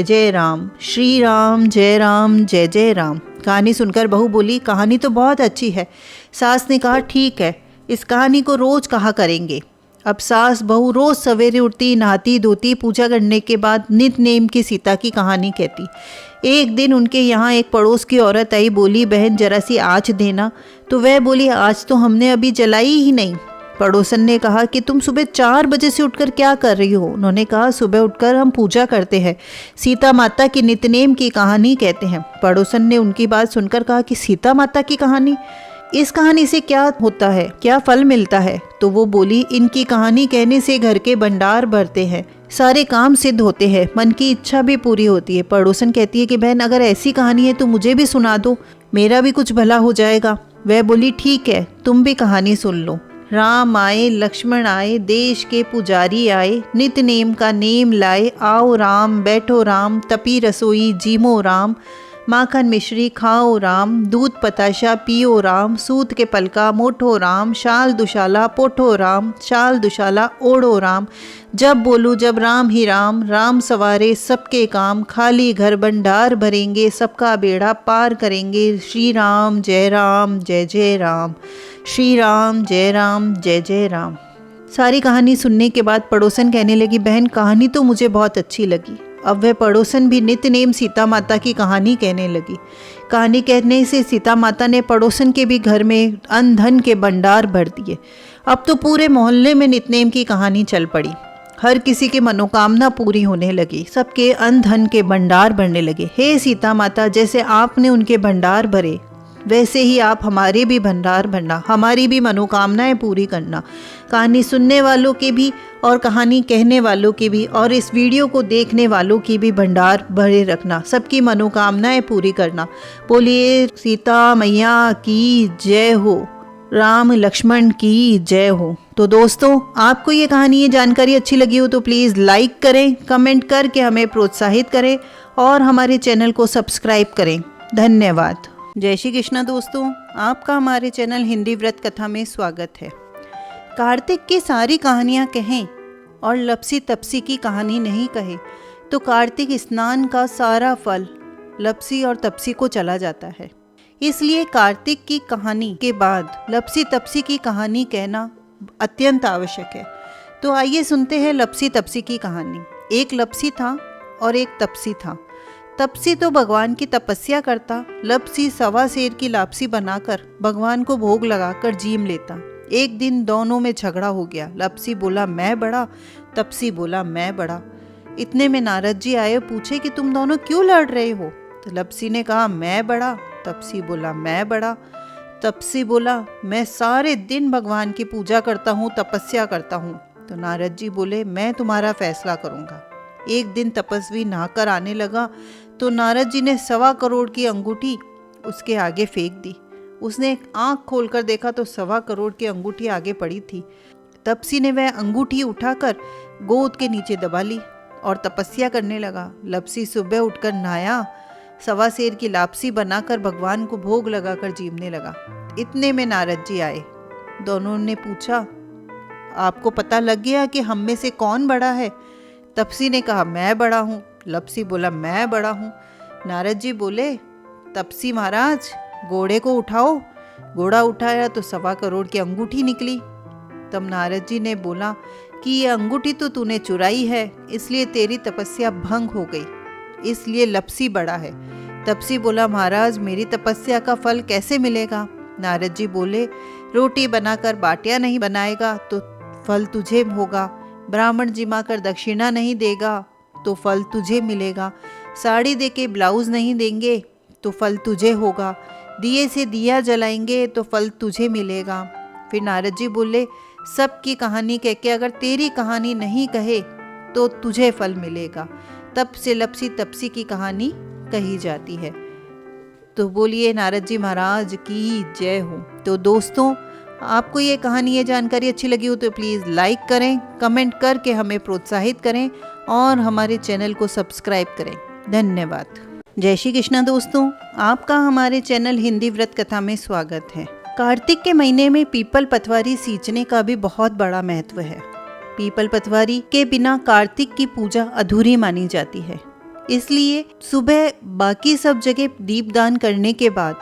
जय राम, श्री राम जय जय राम। कहानी सुनकर बहू बोली, कहानी तो बहुत अच्छी है। सास ने कहा, ठीक है इस कहानी को रोज कहा करेंगे। अब सास बहू रोज सवेरे उठती, नहाती धोती, पूजा करने के बाद नित नेम की सीता की कहानी कहती। एक दिन उनके यहाँ एक पड़ोस की औरत आई, बोली, बहन जरा सी आँच देना। तो वह बोली, आज तो हमने अभी जलाई ही नहीं। पड़ोसन ने कहा कि तुम सुबह 4 बजे से उठकर क्या कर रही हो? उन्होंने कहा, सुबह उठकर हम पूजा करते हैं, सीता माता की नितनेम की कहानी कहते हैं। पड़ोसन ने उनकी बात सुनकर कहा कि सीता माता की कहानी, इस कहानी से क्या होता है, क्या फल मिलता है? तो वो बोली, इनकी कहानी कहने से घर के भंडार भरते हैं, सारे काम सिद्ध होते हैं, मन की इच्छा भी पूरी होती है। पड़ोसन कहती है कि बहन अगर ऐसी कहानी है तो मुझे भी सुना दो, मेरा भी कुछ भला हो जाएगा। वह बोली, ठीक है तुम भी कहानी सुन लो। राम आए लक्ष्मण आए देश के पुजारी आए, नित नेम का नेम लाए, आओ राम बैठो राम, तपी रसोई जीमो राम, माखन मिश्री खाओ राम, दूध पताशा पियो राम, सूत के पलका मोठो राम, शाल दुशाला पोठो राम, शाल दुशाला ओढ़ो राम, जब बोलूँ जब राम ही राम, राम सवारे सबके काम, खाली घर भंडार भरेंगे, सबका बेड़ा पार करेंगे, श्री राम जय जय राम, श्री राम जय जय राम। सारी कहानी सुनने के बाद पड़ोसन कहने लगी, बहन कहानी तो मुझे बहुत अच्छी लगी। अब वह पड़ोसन भी नित नेम सीता माता की कहानी कहने लगी। कहानी कहने से सीता माता ने पड़ोसन के भी घर में अन्न धन के भंडार भर दिए। अब तो पूरे मोहल्ले में नितनेम की कहानी चल पड़ी। हर किसी की मनोकामना पूरी होने लगी, सबके अन्न धन के भंडार भरने लगे। हे सीता माता, जैसे आपने उनके भंडार भरे वैसे ही आप हमारे भी भंडार भरना, हमारी भी मनोकामनाएं पूरी करना। कहानी सुनने वालों के भी और कहानी कहने वालों के भी और इस वीडियो को देखने वालों की भी भंडार भरे रखना, सबकी मनोकामनाएं पूरी करना। बोलिए सीता मैया की जय हो, राम लक्ष्मण की जय हो। तो दोस्तों, आपको ये कहानी, ये जानकारी अच्छी लगी हो तो प्लीज़ लाइक करें, कमेंट करके हमें प्रोत्साहित करें और हमारे चैनल को सब्सक्राइब करें। धन्यवाद। जय श्री कृष्णा दोस्तों, आपका हमारे चैनल हिंदी व्रत कथा में स्वागत है। कार्तिक की सारी कहानियाँ कहें और लपसी तपसी की कहानी नहीं कहे तो कार्तिक स्नान का सारा फल लपसी और तपसी को चला जाता है। इसलिए कार्तिक की कहानी के बाद लपसी तपसी की कहानी कहना अत्यंत आवश्यक है। तो आइए सुनते हैं लपसी तपसी की कहानी। एक लपसी था और एक तपसी था। तपसी तो भगवान की तपस्या करता, लपसी सवा सेर की लापसी बनाकर भगवान को भोग लगाकर जीम लेता। एक दिन दोनों में झगड़ा हो गया। लपसी बोला मैं बड़ा, तपसी बोला मैं बड़ा। इतने में नारद जी आए, पूछे कि तुम दोनों क्यों लड़ रहे हो? तो लपसी ने कहा मैं बड़ा, तपसी बोला मैं बड़ा। तपसी बोला मैं सारे दिन भगवान की पूजा करता हूँ, तपस्या करता हूँ। तो नारद जी बोले मैं तुम्हारा फैसला करूँगा। एक दिन तपस्वी नहाकर आने लगा तो नारद जी ने 1.25 करोड़ की अंगूठी उसके आगे फेंक दी। उसने आंख खोलकर देखा तो 1.25 करोड़ की अंगूठी आगे पड़ी थी। तपसी ने वह अंगूठी उठाकर गोद के नीचे दबा ली और तपस्या करने लगा। लपसी सुबह उठकर नहाया, 1.25 सेर की लापसी बनाकर भगवान को भोग लगाकर जीवने लगा। इतने में नारद जी आए। दोनों ने पूछा, आपको पता लग गया कि हम में से कौन बड़ा है? तपसी ने कहा, मैं बड़ा हूँ। लपसी बोला, मैं बड़ा हूँ। नारद जी बोले, तपसी महाराज घोड़े को उठाओ। घोड़ा उठाया तो 1.25 करोड़ की अंगूठी निकली। तब नारद जी ने बोला कि ये अंगूठी तो तूने चुराई है, इसलिए तेरी तपस्या भंग हो गई, इसलिए लपसी बड़ा है। तपसी बोला, महाराज मेरी तपस्या का फल कैसे मिलेगा? नारद जी बोले, रोटी बनाकर बाटियां नहीं बनाएगा तो फल तुझे होगा, ब्राह्मण जिमा कर दक्षिणा नहीं देगा तो फल तुझे मिलेगा, साड़ी देके ब्लाउज नहीं देंगे तो फल तुझे होगा, दिए से दिया जलाएंगे तो फल तुझे मिलेगा। फिर नारद जी बोले, सबकी कहानी कह के अगर तेरी कहानी नहीं कहे तो तुझे फल मिलेगा। तब से लपसी तपसी की कहानी कही जाती है। तो बोलिए नारद जी महाराज की जय हो। तो दोस्तों, आपको ये कहानी, ये जानकारी अच्छी लगी हो तो प्लीज़ लाइक करें, कमेंट करके हमें प्रोत्साहित करें और हमारे चैनल को सब्सक्राइब करें। धन्यवाद। जय श्री कृष्णा दोस्तों, आपका हमारे चैनल हिंदी व्रत कथा में स्वागत है। कार्तिक के महीने में पीपल पतवारी सींचने का भी बहुत बड़ा महत्व है। पीपल पतवारी के बिना कार्तिक की पूजा अधूरी मानी जाती है। इसलिए सुबह बाकी सब जगह दीपदान करने के बाद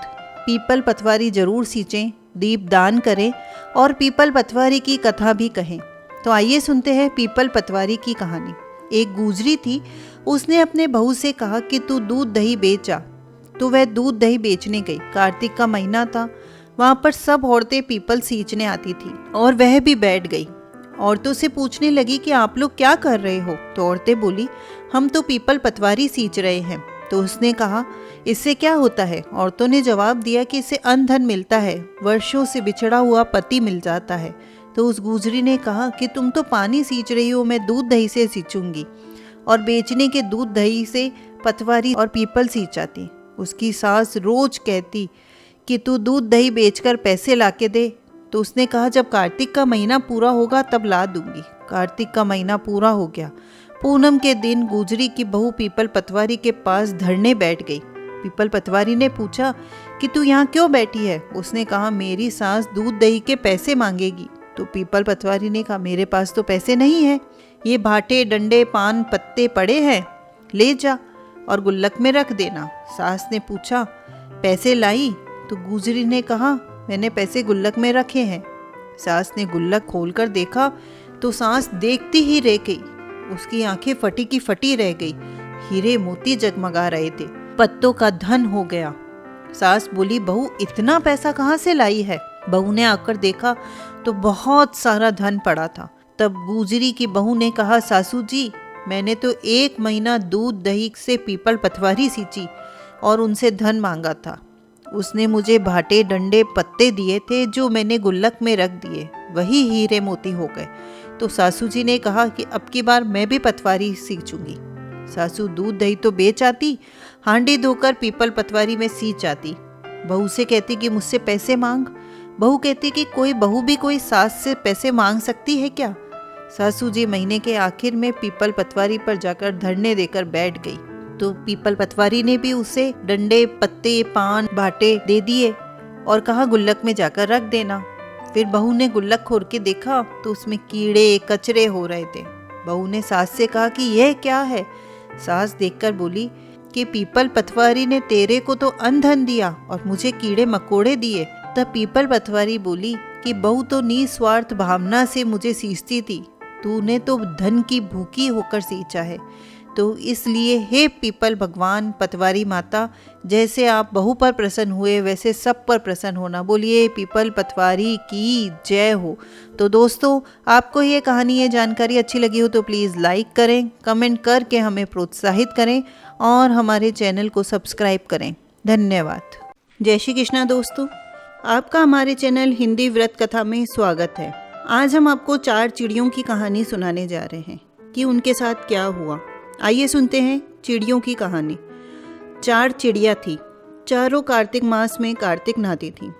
पीपल पतवारी जरूर सींचें, दीपदान करें और पीपल पतवारी की कथा भी कहें। तो आइए सुनते हैं पीपल पतवारी की कहानी। एक गुजरी थी, उसने अपने बहू से कहा कि तू दूध दही बेच आ। तो वह दूध दही बेचने गई। कार्तिक का महीना था, वहां पर सब औरतें पीपल सींचने आती थी और वह भी बैठ गई। औरतों से पूछने लगी कि आप लोग क्या कर रहे हो? तो औरतें बोली, हम तो पीपल पतवारी सींच रहे हैं। तो उसने कहा, इससे क्या होता है? औरतों ने जवाब दिया कि इससे अन्न धन मिलता है, वर्षों से बिछड़ा हुआ पति मिल जाता है। तो उस गुजरी ने कहा कि तुम तो पानी सींच रही हो, मैं दूध दही से सींचूंगी। और बेचने के दूध दही से पतवारी और पीपल सींचाती। उसकी सास रोज कहती कि तू दूध दही बेचकर पैसे लाके दे। तो उसने कहा, जब कार्तिक का महीना पूरा होगा तब ला दूंगी। कार्तिक का महीना पूरा हो गया। पूनम के दिन गुजरी की बहू पीपल पतवारी के पास धरने बैठ गई। पीपल पतवारी ने पूछा कि तू यहाँ क्यों बैठी है? उसने कहा, मेरी सास दूध दही के पैसे मांगेगी। तो पीपल पतवारी ने कहा, मेरे पास तो पैसे नहीं है, ये भाटे डंडे पान पत्ते पड़े हैं, ले जा और गुल्लक में रख देना। सास ने पूछा, पैसे लाई? तो गुजरी ने कहा, मैंने पैसे गुल्लक में रखे हैं। सास ने गुल्लक खोलकर देखा तो सास देखती ही रह गई। उसकी आंखें फटी की फटी रह गई। हीरे मोती जगमगा रहे थे, पत्तों का धन हो गया। सास बोली, बहू इतना पैसा कहाँ से लाई है? बहू ने आकर देखा तो बहुत सारा धन पड़ा था। तब गुजरी की बहू ने कहा, सासू जी, मैंने तो 1 महीना दूध दही से पीपल पतवारी सींची और उनसे धन मांगा था। उसने मुझे भाटे डंडे पत्ते दिए थे जो मैंने गुल्लक में रख दिए, वही हीरे मोती हो गए। तो सासू जी ने कहा कि अब की बार मैं भी पतवारी सींचूंगी। सासू दूध दही तो बेच आती, हांडी धोकर पीपल पतवारी में सींच आती। बहू से कहती कि मुझसे पैसे मांग। बहू कहती कि कोई बहू भी कोई सास से पैसे मांग सकती है क्या? सासू जी महीने के आखिर में पीपल पतवारी पर जाकर धरने देकर बैठ गई। तो पीपल पतवारी ने भी उसे डंडे पत्ते पान भाटे दे दिए और कहा, गुल्लक में जाकर रख देना। फिर बहू ने गुल्लक खोल के देखा तो उसमें कीड़े कचरे हो रहे थे। बहू ने सास से कहा कि यह क्या है? सास देखकर बोली कि पीपल पतवारी ने तेरे को तो अन्न धन दिया और मुझे कीड़े मकोड़े दिए। तब पीपल पतवारी बोली कि बहू तो निस्वार्थ भावना से मुझे सींचती थी, तूने तो धन की भूखी होकर सींचा है। तो इसलिए हे पीपल भगवान पतवारी माता, जैसे आप बहू पर प्रसन्न हुए वैसे सब पर प्रसन्न होना। बोलिए पीपल पतवारी की जय हो। तो दोस्तों, आपको ये कहानी, ये जानकारी अच्छी लगी हो तो प्लीज़ लाइक करें, कमेंट करके हमें प्रोत्साहित करें और हमारे चैनल को सब्सक्राइब करें। धन्यवाद। जय श्री कृष्णा दोस्तों, आपका हमारे चैनल हिंदी व्रत कथा में स्वागत है। आज हम आपको 4 चिड़ियों की कहानी सुनाने जा रहे हैं कि उनके साथ क्या हुआ। आइए सुनते हैं चिड़ियों की कहानी। 4 चिड़िया थी, चारों कार्तिक मास में कार्तिक नहाती थी।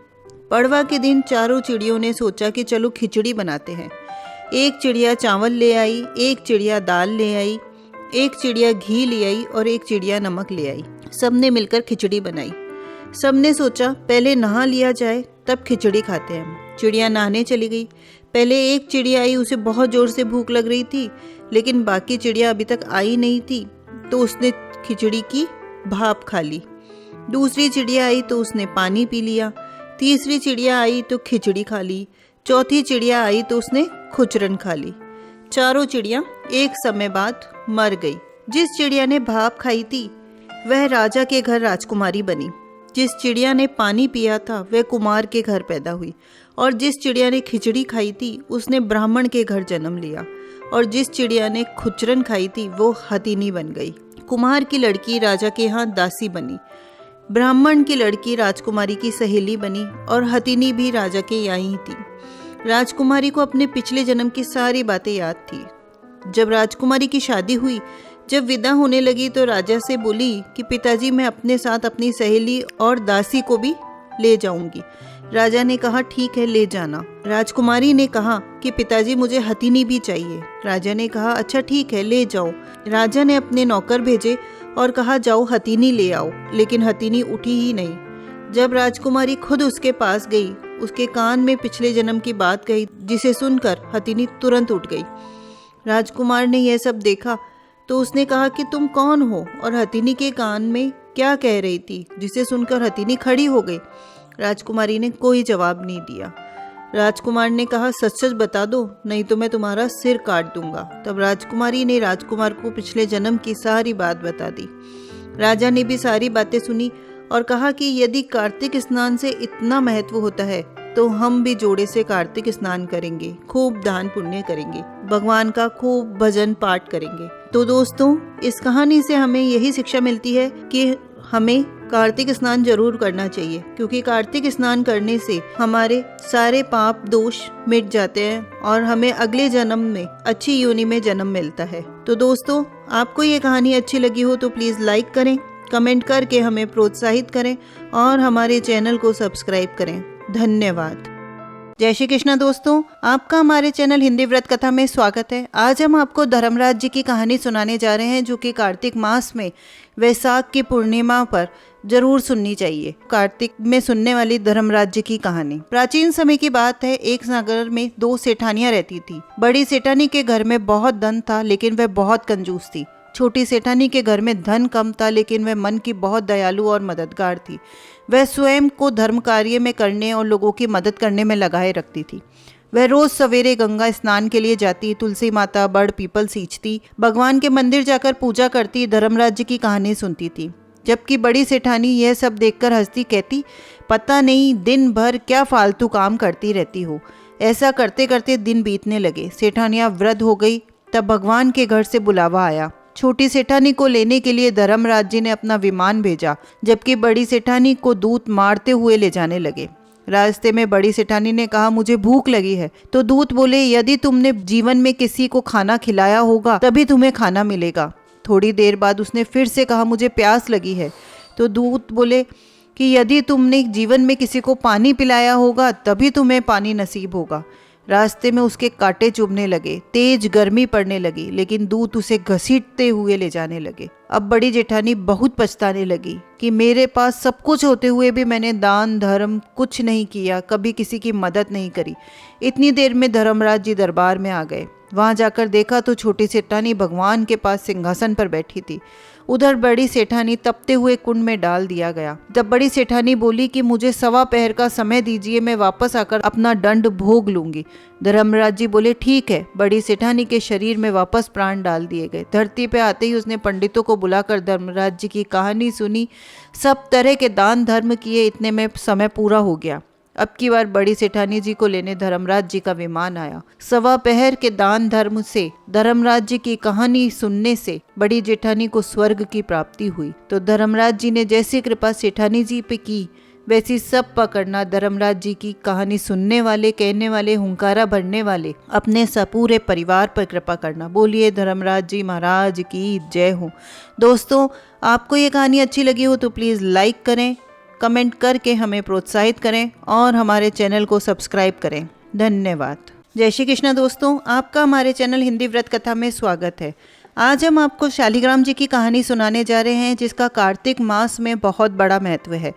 पड़वा के दिन चारों चिड़ियों ने सोचा कि चलो खिचड़ी बनाते हैं। एक चिड़िया चावल ले आई, एक चिड़िया दाल ले आई, एक चिड़िया घी ले आई और एक चिड़िया नमक ले आई। सबने मिलकर खिचड़ी बनाई। सबने सोचा पहले नहा लिया जाए तब खिचड़ी खाते हैं। चिड़िया नहाने चली गई। पहले एक चिड़िया आई, उसे बहुत जोर से भूख लग रही थी, लेकिन बाकी चिड़िया अभी तक आई नहीं थी, तो उसने खिचड़ी की भाप खा ली। दूसरी चिड़िया आई तो उसने पानी पी लिया। तीसरी चिड़िया आई तो खिचड़ी खा ली। चौथी चिड़िया आई तो उसने खुचरन खा ली। चारों चिड़िया एक समय बाद मर गई। जिस चिड़िया ने भाप खाई थी वह राजा के घर राजकुमारी बनी। जिस चिड़िया ने पानी पिया था वह कुमार के घर पैदा हुई, और जिस चिड़िया ने खिचड़ी खाई थी उसने ब्राह्मण के घर जन्म लिया, और जिस चिड़िया ने खुचरन खाई थी वो हथिनी बन गई। कुमार की लड़की राजा के यहाँ दासी बनी, ब्राह्मण की लड़की राजकुमारी की सहेली बनी, और हथिनी भी राजा के यहाँ ही थी। राजकुमारी को अपने पिछले जन्म की सारी बातें याद थी। जब राजकुमारी की शादी हुई, जब विदा होने लगी तो राजा से बोली कि पिताजी मैं अपने साथ अपनी सहेली और दासी को भी ले जाऊंगी। राजा ने कहा ठीक है ले जाना। राजकुमारी ने कहा कि पिताजी मुझे हथिनी भी चाहिए। राजा ने कहा अच्छा ठीक है ले जाओ। राजा ने अपने नौकर भेजे और कहा जाओ हथिनी ले आओ, लेकिन हथिनी उठी ही नहीं। जब राजकुमारी खुद उसके पास गई, उसके कान में पिछले जन्म की बात कही, जिसे सुनकर हथिनी तुरंत उठ गई। राजकुमार ने यह सब देखा तो उसने कहा कि तुम कौन हो और हथिनी के कान में क्या कह रही थी, जिसे सुनकर हथिनी खड़ी हो गई। राजकुमारी ने कोई जवाब नहीं दिया। राजकुमार ने कहा सच सच बता दो, नहीं तो मैं तुम्हारा सिर काट दूंगा। तब राजकुमारी ने राजकुमार को पिछले जन्म की सारी बात बता दी। राजा ने भी सारी बातें सुनी और कहा कि यदि कार्तिक स्नान से इतना महत्व होता है तो हम भी जोड़े से कार्तिक स्नान करेंगे, खूब दान पुण्य करेंगे, भगवान का खूब भजन पाठ करेंगे। तो दोस्तों इस कहानी से हमें यही शिक्षा मिलती है कि हमें कार्तिक स्नान जरूर करना चाहिए, क्योंकि कार्तिक स्नान करने से हमारे सारे पाप दोष मिट जाते हैं और हमें अगले जन्म में अच्छी योनि में जन्म मिलता है। तो दोस्तों आपको ये कहानी अच्छी लगी हो तो प्लीज लाइक करें, कमेंट करके हमें प्रोत्साहित करें और हमारे चैनल को सब्सक्राइब करें। धन्यवाद। जय श्री कृष्णा दोस्तों, आपका हमारे चैनल हिंदी व्रत कथा में स्वागत है। आज हम आपको धर्मराज जी की कहानी सुनाने जा रहे हैं, जो कि कार्तिक मास में वैसाख की पूर्णिमा पर जरूर सुननी चाहिए। कार्तिक में सुनने वाली धर्मराज जी की कहानी। प्राचीन समय की बात है। एक नगर में 2 सेठानियां रहती थी। बड़ी सेठानी के घर में बहुत धन था, लेकिन वह बहुत कंजूस थी। छोटी सेठानी के घर में धन कम था, लेकिन वह मन की बहुत दयालु और मददगार थी। वह स्वयं को धर्म कार्य में करने और लोगों की मदद करने में लगाए रखती थी। वह रोज सवेरे गंगा स्नान के लिए जाती, तुलसी माता, बड़ पीपल सींचती, भगवान के मंदिर जाकर पूजा करती, धर्मराज जी की कहानी सुनती थी। जबकि बड़ी सेठानी यह सब देखकर हंसती, कहती पता नहीं दिन भर क्या फालतू काम करती रहती हो। ऐसा करते करते दिन बीतने लगे। सेठानियां वृद्ध हो गई। तब भगवान के घर से बुलावा आया। छोटी सेठानी को लेने के लिए धर्मराज जी ने अपना विमान भेजा, जबकि बड़ी सेठानी को दूत मारते हुए ले जाने लगे। रास्ते में बड़ी सेठानी ने कहा मुझे भूख लगी है, तो दूत बोले यदि तुमने जीवन में किसी को खाना खिलाया होगा तभी तुम्हें खाना मिलेगा। थोड़ी देर बाद उसने फिर से कहा मुझे प्यास लगी है, तो दूत बोले कि यदि तुमने जीवन में किसी को पानी पिलाया होगा तभी तुम्हें पानी नसीब होगा। रास्ते में उसके कांटे चुभने लगे, तेज गर्मी पड़ने लगी, लेकिन दूत उसे घसीटते हुए ले जाने लगे। अब बड़ी जेठानी बहुत पछताने लगी कि मेरे पास सब कुछ होते हुए भी मैंने दान धर्म कुछ नहीं किया, कभी किसी की मदद नहीं करी। इतनी देर में धर्मराज जी दरबार में आ गए। वहां जाकर देखा तो छोटी सेठानी भगवान के पास सिंहासन पर बैठी थी। उधर बड़ी सेठानी तपते हुए कुंड में डाल दिया गया। जब बड़ी सेठानी बोली कि मुझे 1.25 पहर का समय दीजिए, मैं वापस आकर अपना दंड भोग लूंगी। धर्मराज जी बोले ठीक है। बड़ी सेठानी के शरीर में वापस प्राण डाल दिए गए। धरती पे आते ही उसने पंडितों को बुलाकर धर्मराज जी की कहानी सुनी, सब तरह के दान धर्म किए। इतने में समय पूरा हो गया। अब की बार बड़ी सेठानी जी को लेने धर्मराज जी का विमान आया। 1.25 पहर के दान धर्म से, धर्मराज जी की कहानी सुनने से बड़ी जेठानी को स्वर्ग की प्राप्ति हुई। तो धर्मराज जी ने जैसी कृपा सेठानी जी पे की, वैसी सब पकड़ना। धर्मराज जी की कहानी सुनने वाले, कहने वाले, हुंकारा भरने वाले अपने पूरे परिवार पर कृपा करना। बोलिए धर्मराज जी महाराज की जय हो। दोस्तों, आपको ये कहानी अच्छी लगी हो तो प्लीज़ लाइक करें, कमेंट करके हमें प्रोत्साहित करें और हमारे चैनल को सब्सक्राइब करें। धन्यवाद। जय श्री कृष्ण। दोस्तों, आपका हमारे चैनल हिंदी व्रत कथा में स्वागत है। आज हम आपको शालिग्राम जी की कहानी सुनाने जा रहे हैं, जिसका कार्तिक मास में बहुत बड़ा महत्व है।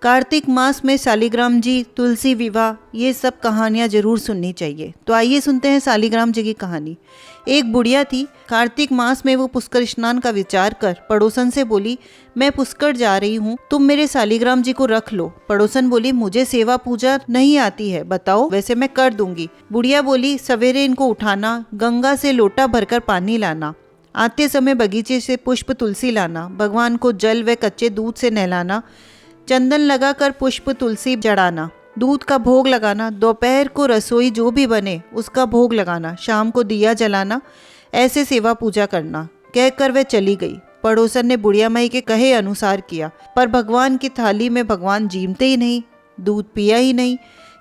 कार्तिक मास में शालिग्राम जी, तुलसी विवाह, ये सब कहानियाँ जरूर सुननी चाहिए। तो आइए सुनते हैं शालिग्राम जी की कहानी। एक बुढ़िया थी। कार्तिक मास में वो पुष्कर स्नान का विचार कर पड़ोसन से बोली, मैं पुष्कर जा रही हूँ, तुम मेरे शालिग्राम जी को रख लो। पड़ोसन बोली, मुझे सेवा पूजा नहीं आती है, बताओ, वैसे मैं कर दूंगी। बुढ़िया बोली, सवेरे इनको उठाना, गंगा से लोटा भरकर पानी लाना, आते समय बगीचे से पुष्प तुलसी लाना, भगवान को जल व कच्चे दूध से नहलाना, चंदन लगाकर पुष्प तुलसी चढ़ाना, दूध का भोग लगाना, दोपहर को रसोई जो भी बने उसका भोग लगाना, शाम को दिया जलाना, ऐसे सेवा पूजा करना। कहकर वह चली गई। पड़ोसन ने बुढ़िया माई के कहे अनुसार किया, पर भगवान की थाली में भगवान जीमते ही नहीं, दूध पिया ही नहीं।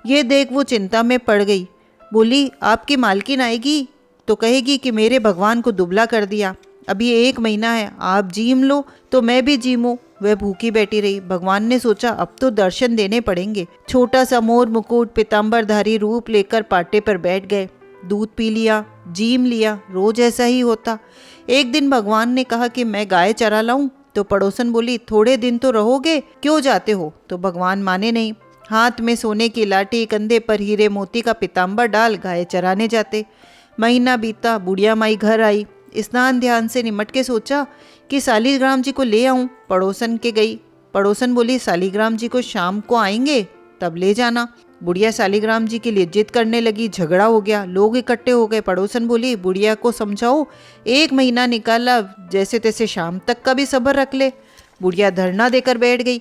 ये देख वो चिंता में पड़ गई। बोली, आपकी मालकिन आएगी तो कहेगी कि मेरे भगवान को दुबला कर दिया, अभी 1 महीना है, आप जीम लो तो मैं भी जीमूं। वह भूखी बैठी रही। भगवान ने सोचा, अब तो दर्शन देने पड़ेंगे। छोटा सा मोर मुकुट पीताम्बरधारी रूप लेकर पाटे पर बैठ गए। दूध पी लिया, जीम लिया, रोज ऐसा ही होता। एक दिन भगवान ने कहा कि मैं गाय चरा लाऊं, तो पड़ोसन बोली, थोड़े दिन तो रहोगे, क्यों जाते हो? तो भगवान माने नहीं। हाथ में सोने की लाठी, कंधे पर हीरे मोती का पीताम्बर डाल गाय चराने जाते। महीना बीता, बुढ़िया माई घर आई। स्नान ध्यान से निमट के सोचा कि शालिग्राम जी को ले आऊं। पड़ोसन के गई। पड़ोसन बोली, शालिग्राम जी को शाम को आएंगे तब ले जाना। बुढ़िया शालिग्राम जी के लिए जिद करने लगी। झगड़ा हो गया, लोग इकट्ठे हो गए। पड़ोसन बोली, बुढ़िया को समझाओ, 1 महीना निकाला, जैसे तैसे शाम तक का भी सब्र रख ले। बुढ़िया धरना देकर बैठ गई।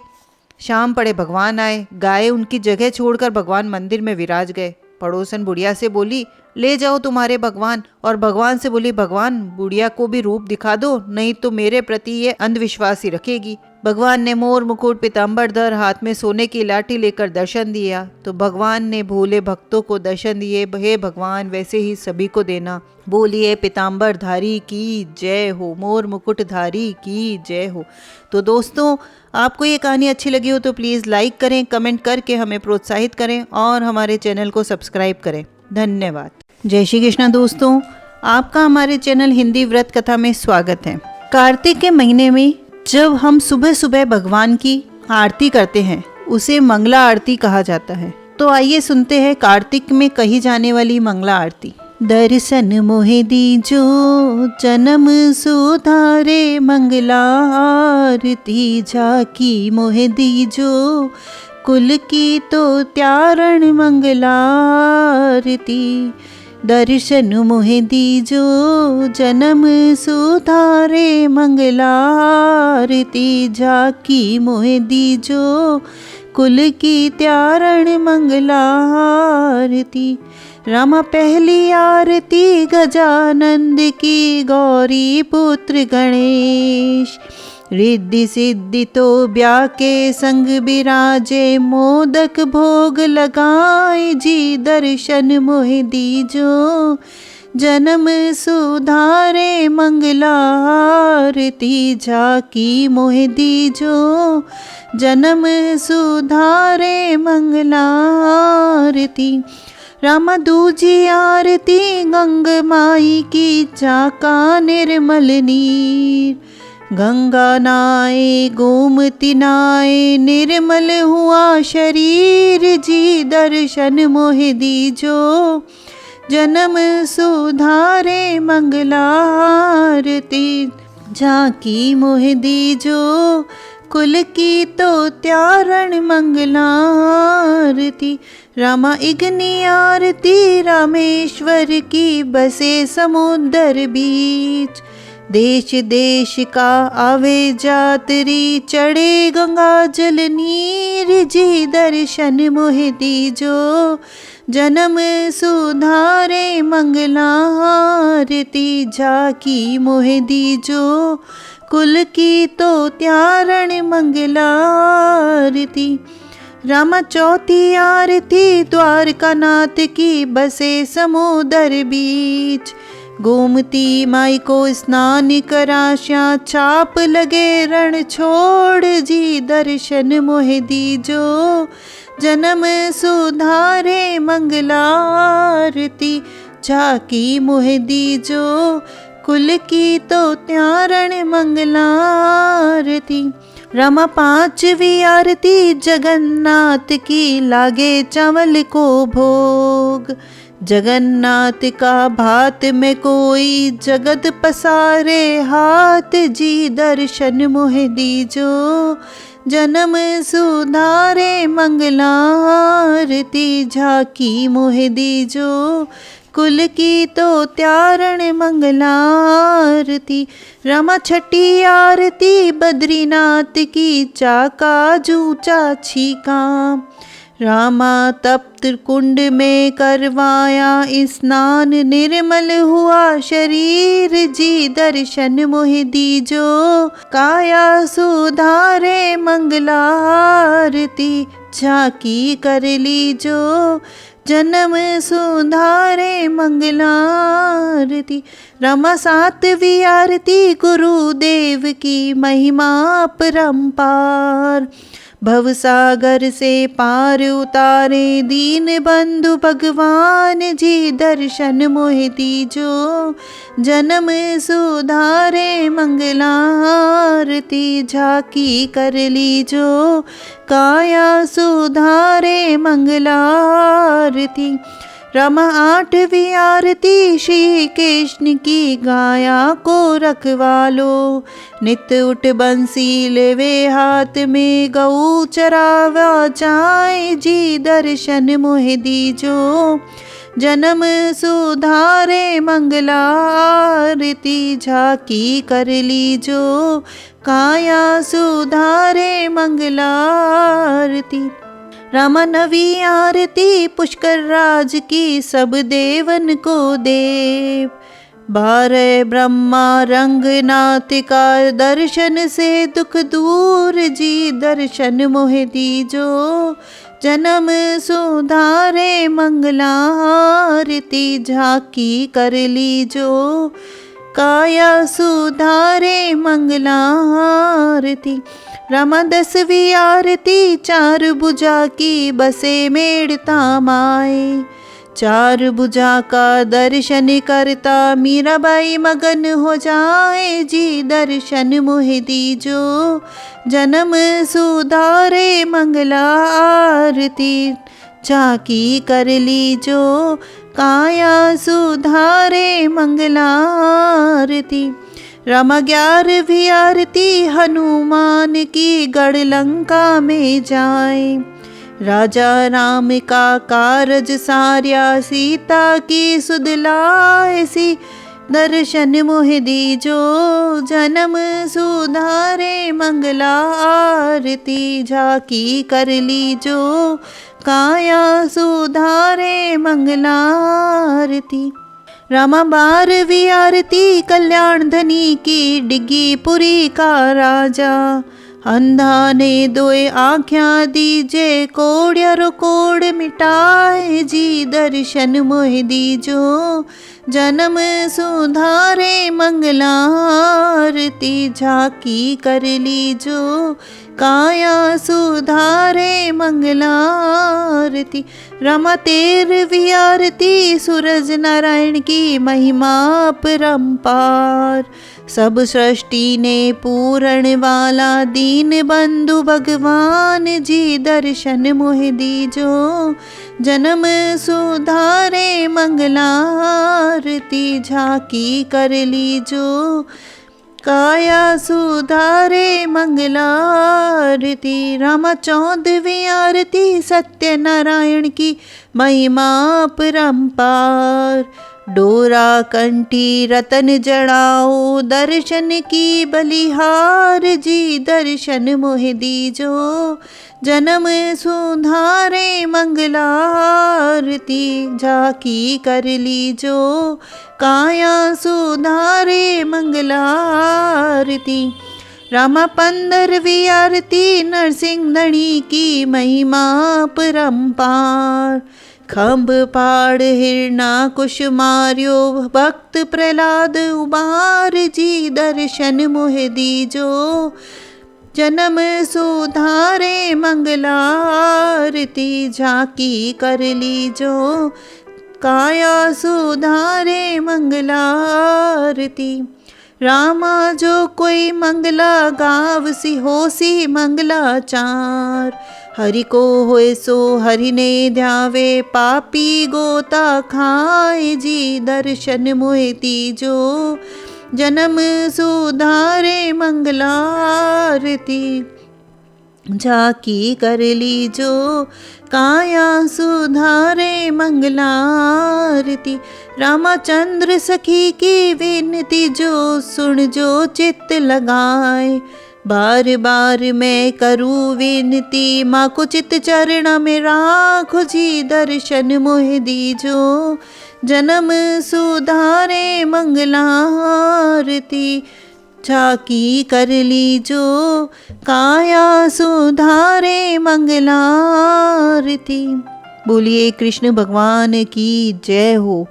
शाम पड़े भगवान आए। गाय उनकी जगह छोड़कर भगवान मंदिर में विराज गए। पड़ोसन बुढ़िया से बोली, ले जाओ तुम्हारे भगवान। और भगवान से बोली, भगवान बुढ़िया को भी रूप दिखा दो, नहीं तो मेरे प्रति ये अंधविश्वास ही रखेगी। भगवान ने मोर मुकुट पीताम्बर धर, हाथ में सोने की लाठी लेकर दर्शन दिया। तो भगवान ने भोले भक्तों को दर्शन दिए। हे भगवान, वैसे ही सभी को देना। बोलिए पीताम्बर धारी की जय हो, मोर मुकुट धारी की जय हो। तो दोस्तों, आपको ये कहानी अच्छी लगी हो तो प्लीज़ लाइक करें, कमेंट करके हमें प्रोत्साहित करें और हमारे चैनल को सब्सक्राइब करें। धन्यवाद। जय श्री कृष्ण। दोस्तों, आपका हमारे चैनल हिंदी व्रत कथा में स्वागत है। कार्तिक के महीने में जब हम सुबह सुबह भगवान की आरती करते हैं, उसे मंगला आरती कहा जाता है। तो आइए सुनते हैं कार्तिक में कही जाने वाली मंगला आरती। दर्शन मोहे दीजो, जन्म सुधारे, मंगला आरती झाकी मोहे दीजो, कुल की तो त्यारण मंगला आरती। दर्शन मोहे दीजो, जन्म सुधारे, मंगला आरती झाकी मोहे दीजो, कुल की त्यारण मंगला आरती। रामा पहली आरती गजानंद की, गौरी पुत्र गणेश, रिद्धि सिद्धि तो ब्याह के संग बिराजे, मोदक भोग लगाए जी, दर्शन मोहे दीजो, जन्म सुधारे, मंगला आरती झाकी मोहे दीजो, जन्म सुधारे, मंगला आरती। रामा दूजी आरती गंग माई की, झाका निर्मल नीर, गंगा नाए गोमती नाए, निर्मल हुआ शरीर जी, दर्शन मोहे दीजो, जन्म सुधारे, मंगला आरती झाकी मोहे दीजो, कुल की तो त्यारण मंगला आरती। रामा इग्नि आरती रामेश्वर की, बसे समुद्र बीच, देश देश का आवे जातरी, चढ़े गंगा जल नीर जी, दर्शन मोहे दीजो, जन्म सुधारे, मंगला आरती झाकी मोहे दीजो, कुल की तो त्यारण मंगला आरती। रामा चौथी आरती द्वारका नाथ की, बसे समुदर बीच। गोमती माई को स्नान कराश्या, चाप लगे रण छोड़ जी। दर्शन मोहि दीजो, जन्म सुधारे मंगलारती। झाकी मोहि दीजो, कुल की तो त्यारण मंगलारती। रामा पांचवी आरती जगन्नाथ की, लागे चावल को भोग। जगन्नाथ का भात में कोई, जगत पसारे हाथ जी। दर्शन मोहि दीजो, जन्म सुधारे मंगलारती। झाकी मोहि दीजो, कुल की तो त्यारण मंगलारती। रामा छठी आरती बद्रीनाथ की, चाका जूचा छीका। रामा तप्त कुंड में करवाया स्नान, निर्मल हुआ शरीर जी। दर्शन मोहि दीजो, काया सुधारे मंगलारती। झाकी कर लीजो, जन्म सुधारे मंगलारती। रामा सातवीं आरती गुरुदेव की, महिमा अपरंपार। भवसागर से पार उतारे दीन बंधु भगवान जी। दर्शन मोहि दीजो, जन्म सुधारे मंगलारती। झाकी कर लीजो, काया सुधारे मंगलारती। रामा आठवीं आरती श्री कृष्ण की, गाया को रखवालो। नित उठ बंसी लेवे हाथ में, गऊ चरावा जाए जी। दर्शन मोहि दीजो, जन्म सुधारे मंगलारती। झाकी कर लीजो, काया सुधारे मंगलारती। रामा नवी आरती पुष्कर राज की, सब देवन को देव। 12 ब्रह्मा रंगनाथ का, दर्शन से दुख दूर जी। दर्शन मोहि दीजो, जन्म सुधारे मंगलारती। झाकी कर लीजो, काया सुधारे मंगलारती। रामा 10वीं आरती चार भुजा की, बसे मेड़ता माए। चार भुजा का दर्शन करता, मीराबाई मगन हो जाए जी। दर्शन मोहि दीजो, जन्म सुधारे मंगलारती। झाकी कर लीजो, काया सुधारे मंगलारती। रामा 11वीं आरती हनुमान की, गढ़ लंका में जाए। राजा राम का कारज सार्या, सीता की सुध लायसी। दर्शन मोहि दीजो, जन्म सुधारे मंगलारती। झाकी कर लीजो, काया सुधारे मंगलारती। रामा 12वीं आरती कल्याण धनी की, डिग्गी पुरी का राजा। अंधा ने दोए आँख्या दीजे, कोड़ियारो कोड़ मिटाए जी। दर्शन मोहि दीजो, जन्म सुधारे मंगलारती। झाकी कर लीजो, काया सुधारे मंगलारती। रामा 13वीं आरती सूरज नारायण की, महिमा अपरंपार। सब सृष्टि ने पूरण वाला, दीन बंधु भगवान जी। दर्शन मोहि दीजो, जन्म सुधारे मंगलारती। झाकी कर लीजो, काया सुधारे मंगलारती। रामा 14वीं आरती सत्यनारायण की, महिमा अपरंपार। डोरा कंठी रतन जड़ाओ, दर्शन की बलिहार जी। दर्शन मोहि दीजो, जन्म सुधारे मंगलारती। झाकी कर लीजो, काया सुधारे मंगलारती। रामा 15वीं आरती नरसिंहधणी की महिमा परम्पार। खंभ पाड़ हिरणाकुश मार्यो भक्त प्रहलाद उबार जी। दर्शन मोह दीजो जन्म सुधारे मंगलारती। झांकी कर लीजो काया सुधारे मंगलारती। रामा जो कोई मंगला गावसी होसी मंगलाचार। हरि को होए सो हरि ने ध्यावे पापी गोता खाए जी। दर्शन मोहि तीजो जन्म सुधारे मंगलारती। झांकी कर लीजो काया सुधारे मंगलारती। रामचंद्र सखी की विनती जो सुन जो चित्त लगाए। बार बार मैं करूँ विनती माँ को चित्त चरण में राखो जी। दर्शन मोह दीजो जन्म सुधारे मंगलारती। झांकी कर लीजो काया सुधारे मंगलारती। बोलिए कृष्ण भगवान की जय हो,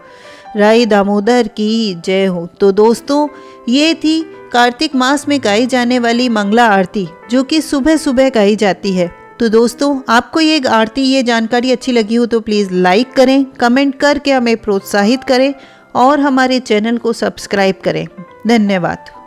राई दामोदर की जय हो। तो दोस्तों, ये थी कार्तिक मास में गाई जाने वाली मंगला आरती, जो कि सुबह सुबह गाई जाती है। तो दोस्तों, आपको ये आरती, ये जानकारी अच्छी लगी हो तो प्लीज़ लाइक करें, कमेंट करके हमें प्रोत्साहित करें और हमारे चैनल को सब्सक्राइब करें। धन्यवाद।